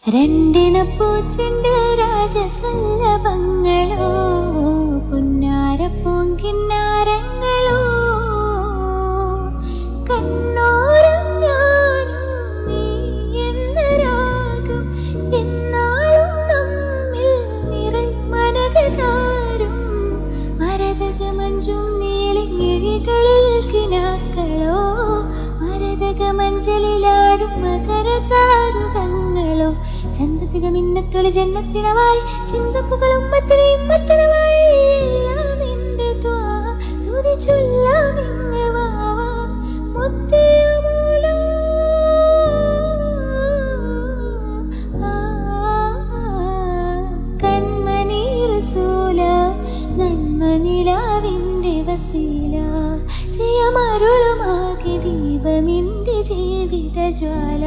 രണ്ടിനപ്പൂച്ചുണ്ട് രാജസല്ലഭങ്ങളോ പുന്നാരപ്പൂങ്കിന്നാരങ്ങളോ കണ്ണോരം ഞാനും നീ എന്ന രാഗം എന്നാളും നമ്മിൽ നിറമനകതാരും മരതകമഞ്ചും നീളിമിഴികളിൽ കിനാക്കളോ മരതകമഞ്ചലിലാടും മകരതാരുകങ്ങളോ ചന്തത്തിക മിന്നക്കളി ജന്നത്തിനവായി ചിന്തപ്പുകളും മത്തനമായി എല്ലാം എന്റെ തുതി ചൊല്ലാം ഇങ്ങ് വാവാ മുത്തിയമൂലോ കൺമണി റസൂല നന്മ നിലാവിന്റെ വസീല ജയമരുളുമാകെ ദീപമിന്റെ ജീവിത ജ്വാല.